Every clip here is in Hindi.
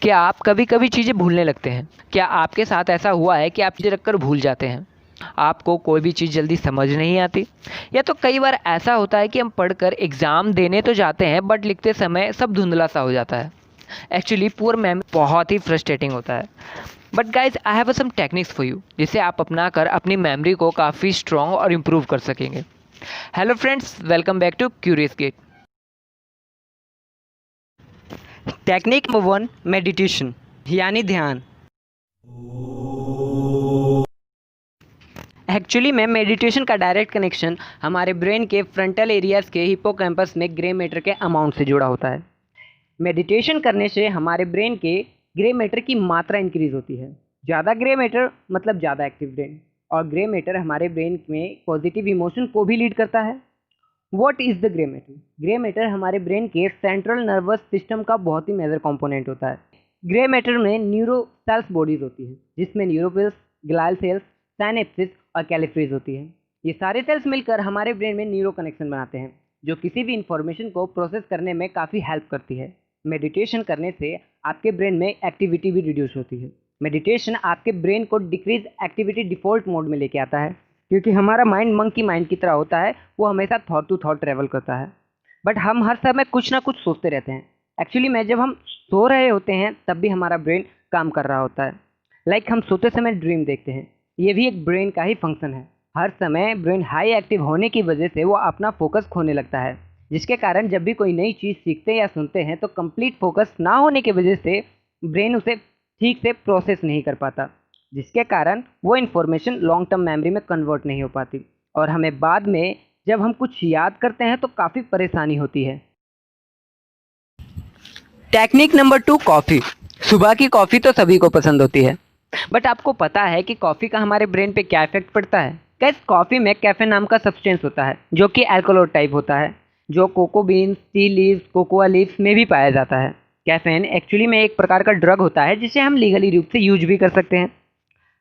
क्या आप कभी कभी चीज़ें भूलने लगते हैं? क्या आपके साथ ऐसा हुआ है कि आप चीज़ें रखकर भूल जाते हैं? आपको कोई भी चीज़ जल्दी समझ नहीं आती? या तो कई बार ऐसा होता है कि हम पढ़कर एग्ज़ाम देने तो जाते हैं बट लिखते समय सब धुंधला सा हो जाता है। एक्चुअली पुअर मेमोरी बहुत ही फ्रस्ट्रेटिंग होता है। But guys I have some techniques for you जिसे आप अपना कर अपनी मेमोरी को काफ़ी स्ट्रॉन्ग और इम्प्रूव कर सकेंगे। Hello friends, welcome back to Curious Gate. Technique number 1, meditation यानी ध्यान। एक्चुअली में मेडिटेशन का डायरेक्ट कनेक्शन हमारे ब्रेन के फ्रंटल एरियाज के हिप्पोकैम्पस में ग्रे मैटर के अमाउंट से जुड़ा होता है। मेडिटेशन करने से हमारे ब्रेन के ग्रे मैटर की मात्रा इंक्रीज होती है। ज़्यादा ग्रे मैटर मतलब ज़्यादा एक्टिव ब्रेन, और ग्रे मैटर हमारे ब्रेन में पॉजिटिव इमोशन को भी लीड करता है। What is the grey matter? Grey matter हमारे ब्रेन के सेंट्रल नर्वस सिस्टम का बहुत ही मेजर कंपोनेंट होता है। ग्रे मैटर में न्यूरो सेल्स बॉडीज होती है, जिसमें न्यूरोफिल्स, ग्लाइल सेल्स, साइनेप्सिस और कैलिफ्रेज होती है। ये सारे सेल्स मिलकर हमारे ब्रेन में न्यूरो कनेक्शन बनाते हैं, जो किसी भी इंफॉर्मेशन को प्रोसेस करने में काफ़ी हेल्प करती है। मेडिटेशन करने से आपके ब्रेन में एक्टिविटी भी रिड्यूस होती है। मेडिटेशन आपके ब्रेन को डिक्रीज एक्टिविटी डिफ़ॉल्ट मोड में लेके आता है, क्योंकि हमारा माइंड मंकी माइंड की तरह होता है, वो हमेशा थॉट टू थॉट ट्रेवल करता है। बट हम हर समय कुछ ना कुछ सोचते रहते हैं। एक्चुअली में जब हम सो रहे होते हैं तब भी हमारा ब्रेन काम कर रहा होता है। लाइक हम सोते समय ड्रीम देखते हैं, ये भी एक ब्रेन का ही फंक्शन है। हर समय ब्रेन हाई एक्टिव होने की वजह से वो अपना फोकस खोने लगता है, जिसके कारण जब भी कोई नई चीज़ सीखते या सुनते हैं तो कंप्लीट फोकस ना होने की वजह से ब्रेन उसे ठीक से प्रोसेस नहीं कर पाता, जिसके कारण वो इन्फॉर्मेशन लॉन्ग टर्म मेमोरी में कन्वर्ट नहीं हो पाती, और हमें बाद में जब हम कुछ याद करते हैं तो काफ़ी परेशानी होती है। Technique number 2, coffee. सुबह की कॉफ़ी तो सभी को पसंद होती है, बट आपको पता है कि कॉफ़ी का हमारे ब्रेन पे क्या इफेक्ट पड़ता है? गैस, कॉफ़ी में कैफीन नाम का सब्सटेंस होता है, जो कि अल्कोहल टाइप होता है, जो cocoa beans, tea leaves, cocoa leaves में भी पाया जाता है। कैफीन एक्चुअली में एक प्रकार का ड्रग होता है जिसे हम लीगली रूप से यूज भी कर सकते हैं।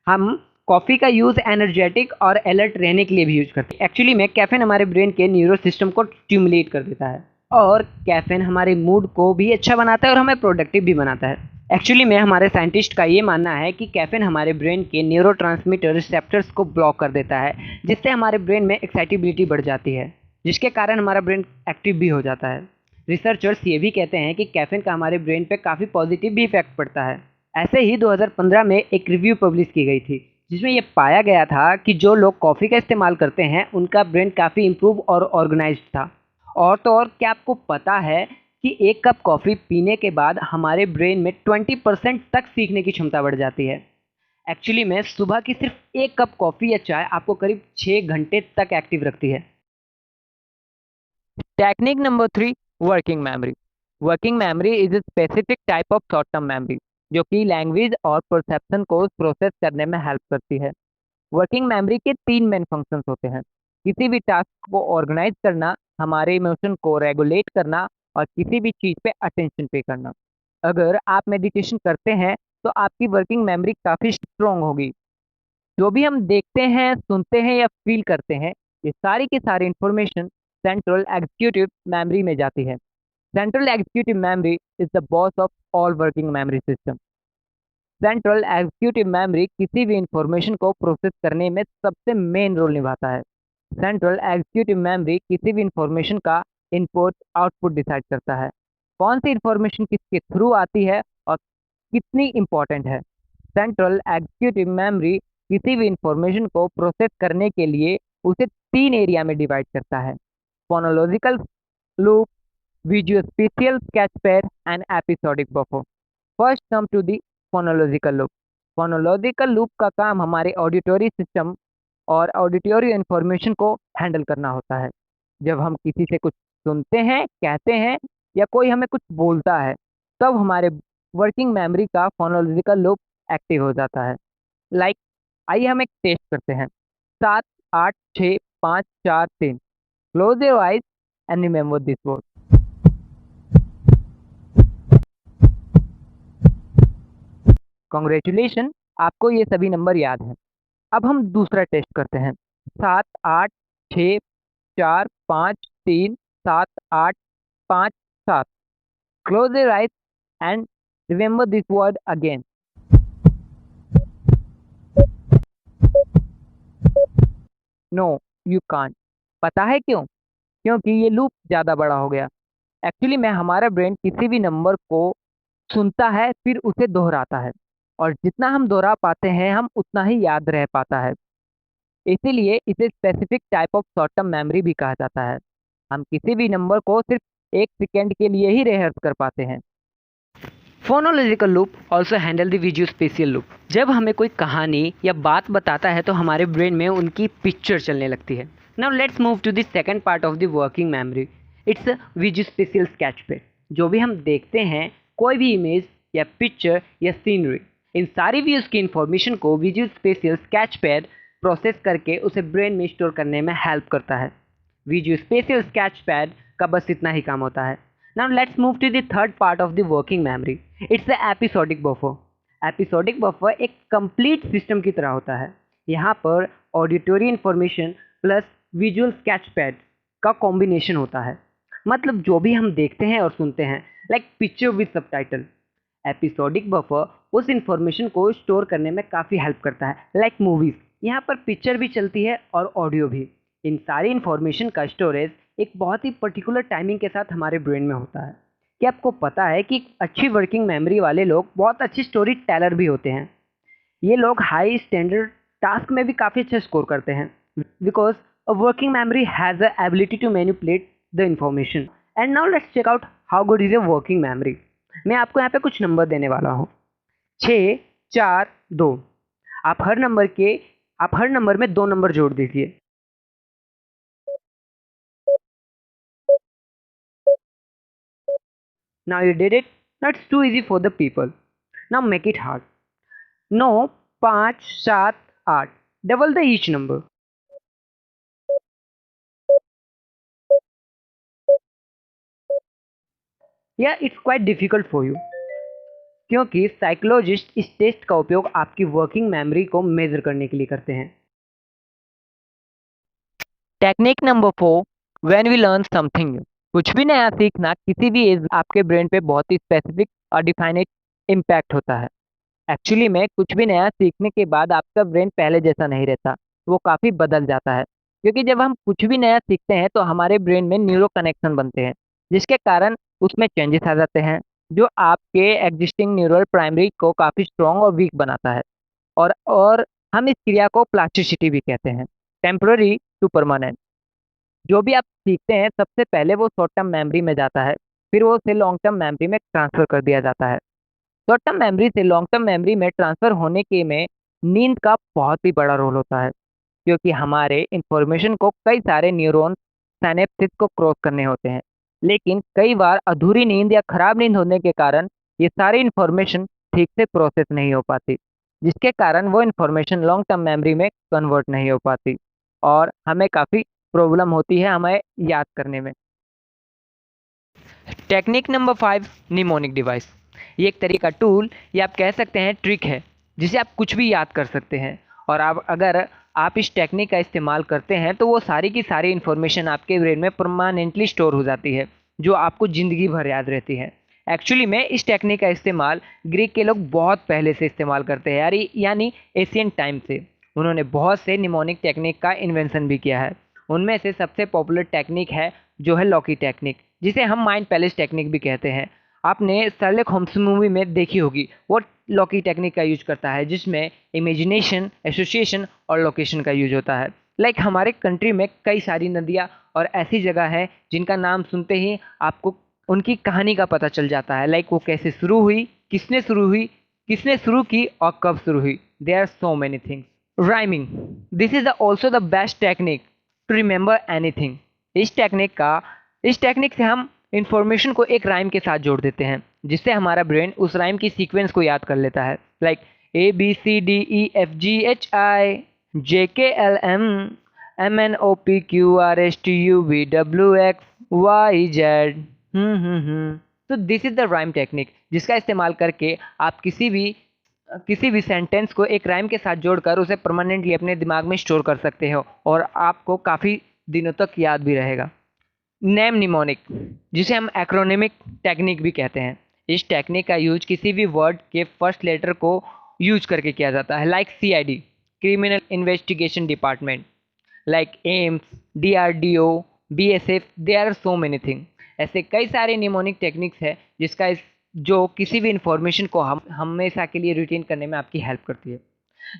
हम कॉफ़ी का यूज़ एनर्जेटिक और अलर्ट रहने के लिए भी यूज करते हैं। एक्चुअली में कैफीन हमारे ब्रेन के न्यूरो सिस्टम को स्टिमुलेट कर देता है, और कैफीन हमारे मूड को भी अच्छा बनाता है और हमें प्रोडक्टिव भी बनाता है। एक्चुअली में हमारे साइंटिस्ट का ये मानना है कि कैफीन हमारे ब्रेन के न्यूरोट्रांसमीटर रिसेप्टर्स को ब्लॉक कर देता है, जिससे हमारे ब्रेन में एक्साइटेबिलिटी बढ़ जाती है, जिसके कारण हमारा ब्रेन एक्टिव भी हो जाता है। रिसर्चर्स ये भी कहते हैं कि कैफीन का हमारे ब्रेन पे काफ़ी पॉजिटिव भी इफेक्ट पड़ता है। ऐसे ही 2015 में एक रिव्यू पब्लिश की गई थी, जिसमें ये पाया गया था कि जो लोग कॉफ़ी का इस्तेमाल करते हैं उनका ब्रेन काफ़ी इम्प्रूव और ऑर्गेनाइज्ड था। और तो और, क्या आपको पता है कि एक कप कॉफ़ी पीने के बाद हमारे ब्रेन में 20% तक सीखने की क्षमता बढ़ जाती है। एक्चुअली में सुबह की सिर्फ एक कप कॉफ़ी या चाय आपको करीब 6 घंटे तक एक्टिव रखती है। Technique number 3, working memory. Working memory is a specific type of short term memory जो कि लैंग्वेज और परसेप्शन को प्रोसेस करने में हेल्प करती है। वर्किंग मेमोरी के तीन मेन फंक्शंस होते हैं: किसी भी टास्क को ऑर्गेनाइज करना, हमारे इमोशन को रेगुलेट करना, और किसी भी चीज़ पे अटेंशन पे करना। अगर आप मेडिटेशन करते हैं तो आपकी वर्किंग मेमोरी काफ़ी स्ट्रोंग होगी। जो भी हम देखते हैं, सुनते हैं या फील करते हैं, ये सारी की सारी इंफॉर्मेशन सेंट्रल एग्जीक्यूटिव मेमोरी में जाती है। Central executive memory is the boss of all working memory system. Central executive memory किसी भी इंफॉर्मेशन को प्रोसेस करने में सबसे मेन रोल निभाता है। सेंट्रल एग्जीक्यूटिव मेमोरी किसी भी इंफॉर्मेशन का इनपुट आउटपुट डिसाइड करता है, कौन सी इंफॉर्मेशन किसके थ्रू आती है और कितनी इंपॉर्टेंट है। सेंट्रल एग्जीक्यूटिव मेमोरी किसी भी इंफॉर्मेशन को प्रोसेस करने के लिए उसे तीन एरिया में डिवाइड करता है: phonological loop, visual spatial sketch pad and episodic buffer. First come to the phonological loop. Phonological loop का काम हमारे ऑडिटरी सिस्टम और ऑडिटरी इंफॉर्मेशन को हैंडल करना होता है। जब हम किसी से कुछ सुनते हैं, कहते हैं, या कोई हमें कुछ बोलता है, तब हमारे वर्किंग मेमोरी का फोनोलॉजिकल लूप एक्टिव हो जाता है। लाइक, आइए हम एक टेस्ट करते हैं। 7, 8, 6, 5, 4, 3। Close your eyes and remember this word. Congratulation, आपको ये सभी नंबर याद हैं। अब हम दूसरा टेस्ट करते हैं। 7, 8, 6, 4, 5, 3, 7, 8। Close your eyes and remember this word again. No, you can't. पता है क्यों? क्योंकि ये लूप ज़्यादा बड़ा हो गया। एक्चुअली में हमारा ब्रेन किसी भी नंबर को सुनता है, फिर उसे दोहराता है, और जितना हम दोहरा पाते हैं हम उतना ही याद रह पाता है। इसीलिए इसे specific type of short term memory भी कहा जाता है। हम किसी भी नंबर को सिर्फ 1 सेकेंड के लिए ही रिहर्स कर पाते हैं। Phonological loop also handle the visual spatial loop. जब हमें कोई कहानी या बात बताता है तो हमारे ब्रेन में उनकी पिक्चर चलने लगती है। Now let's move to the second part of the working memory. It's visual spatial sketch pad. जो भी हम देखते हैं, कोई भी इमेज या पिक्चर या सीनरी, इन सारी व्यूज़ की इंफॉर्मेशन को visual spatial sketch pad process करके उसे ब्रेन में स्टोर करने में हेल्प करता है। विजुअल स्पेशियल स्केच पैड का बस इतना ही काम होता है। Now let's move to the third part of the working memory. It's the episodic buffer. Episodic buffer एक complete system की तरह होता है। यहाँ पर auditory information plus visual sketchpad का कॉम्बिनेशन होता है। मतलब जो भी हम देखते हैं और सुनते हैं, like picture with subtitle. Episodic buffer उस इंफॉर्मेशन को स्टोर करने में काफ़ी हेल्प करता है, लाइक मूवीज़। यहाँ पर पिक्चर भी चलती है और ऑडियो भी। इन सारी इंफॉर्मेशन का स्टोरेज एक बहुत ही पर्टिकुलर टाइमिंग के साथ हमारे ब्रेन में होता है। क्या आपको पता है कि अच्छी वर्किंग मेमोरी वाले लोग बहुत अच्छे स्टोरी टेलर भी होते हैं? ये लोग हाई स्टैंडर्ड टास्क में भी काफ़ी अच्छा स्कोर करते हैं, because a working memory has the ability to manipulate the information. And now let's check out how good is a working memory. मैं आपको यहाँ पे कुछ नंबर देने वाला हूँ, 6, 4, 2। आप हर नंबर में 2 नंबर जोड़ दीजिए। Now you did it. Now it's too easy for the people. Now make it hard. 9, 5, 7, 8. Double the each number. Yeah, it's quite difficult for you. क्योंकि साइकोलॉजिस्ट इस टेस्ट का उपयोग आपकी वर्किंग मेमोरी को मेजर करने के लिए करते हैं। Technique number 4, when we learn something new. कुछ भी नया सीखना किसी भी एज आपके ब्रेन पे बहुत ही स्पेसिफिक और डिफाइनेट इम्पैक्ट होता है। एक्चुअली में कुछ भी नया सीखने के बाद आपका ब्रेन पहले जैसा नहीं रहता, वो काफ़ी बदल जाता है। क्योंकि जब हम कुछ भी नया सीखते हैं तो हमारे ब्रेन में न्यूरो कनेक्शन बनते हैं, जिसके कारण उसमें चेंजेस आ जाते हैं, जो आपके एग्जिस्टिंग न्यूरल प्राइमरी को काफ़ी स्ट्रॉन्ग और वीक बनाता है। और हम इस क्रिया को प्लास्टिसिटी भी कहते हैं। Temporary to permanent. जो भी आप सीखते हैं सबसे पहले वो शॉर्ट टर्म मेमोरी में जाता है, फिर वो उसे लॉन्ग टर्म मेमोरी में ट्रांसफर कर दिया जाता है। शॉर्ट टर्म मेमोरी से लॉन्ग टर्म मेमोरी में ट्रांसफर होने के में नींद का बहुत ही बड़ा रोल होता है, क्योंकि हमारे इंफॉर्मेशन को कई सारे न्यूरॉन साइनेप्सिस को क्रॉस करने होते हैं। लेकिन कई बार अधूरी नींद या खराब नींद होने के कारण ये सारी इंफॉर्मेशन ठीक से प्रोसेस नहीं हो पाती, जिसके कारण वो इंफॉर्मेशन लॉन्ग टर्म मेमोरी में कन्वर्ट नहीं हो पाती, और हमें काफ़ी प्रॉब्लम होती है हमें याद करने में। Technique number 5, mnemonic device. ये एक तरीका टूल या आप कह सकते हैं ट्रिक है, जिसे आप कुछ भी याद कर सकते हैं। और अगर आप इस टेक्निक का इस्तेमाल करते हैं तो वो सारी की सारी इन्फॉर्मेशन आपके ब्रेन में परमानेंटली स्टोर हो जाती है, जो आपको ज़िंदगी भर याद रहती है। एक्चुअली में इस टेक्निक का इस्तेमाल ग्रीक के लोग बहुत पहले से इस्तेमाल करते हैं, यानी एशियन टाइम से। उन्होंने बहुत से निमोनिक टेक्निक का इन्वेंशन भी किया है। उनमें से सबसे पॉपुलर टेक्निक है जो है लॉकी टेक्निक, जिसे हम माइंड पैलेस टेक्निक भी कहते हैं। आपने शर्लॉक होम्स मूवी में देखी होगी, वो लॉकी टेक्निक का यूज करता है, जिसमें इमेजिनेशन, एसोसिएशन और लोकेशन का यूज होता है। लाइक हमारे कंट्री में कई सारी नदियाँ और ऐसी जगह है जिनका नाम सुनते ही आपको उनकी कहानी का पता चल जाता है। लाइक वो कैसे शुरू हुई, किसने शुरू की और कब शुरू हुई। There are so many things. Rhyming, this is also the best technique to remember anything. इस टेक्निक से हम इंफॉर्मेशन को एक राइम के साथ जोड़ देते हैं, जिससे हमारा ब्रेन उस राइम की सीक्वेंस को याद कर लेता है। Like ABCDEFGHIJKLMNOPQRSTUVWXYZ। तो this is the rhyme technique, जिसका इस्तेमाल करके आप किसी भी सेंटेंस को एक राइम के साथ जोड़कर उसे परमानेंटली अपने दिमाग में स्टोर कर सकते हो, और आपको काफ़ी दिनों तक याद भी रहेगा। नेम निमोनिक, जिसे हम एक्रोनिमिक टेक्निक भी कहते हैं। इस टेक्निक का यूज किसी भी वर्ड के फर्स्ट लेटर को यूज करके किया जाता है, like CID, criminal investigation department, like AIIMS, DRDO, BSF, there are so many thing. ऐसे कई सारे निमोनिक टेक्निक्स है जो किसी भी इंफॉर्मेशन को हम हमेशा के लिए रिटेन करने में आपकी हेल्प करती है।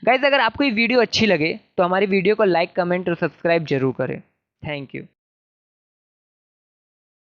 गाइज, अगर आपको ये वीडियो अच्छी लगे तो हमारी वीडियो को लाइक, कमेंट और सब्सक्राइब जरूर करें। Thank you.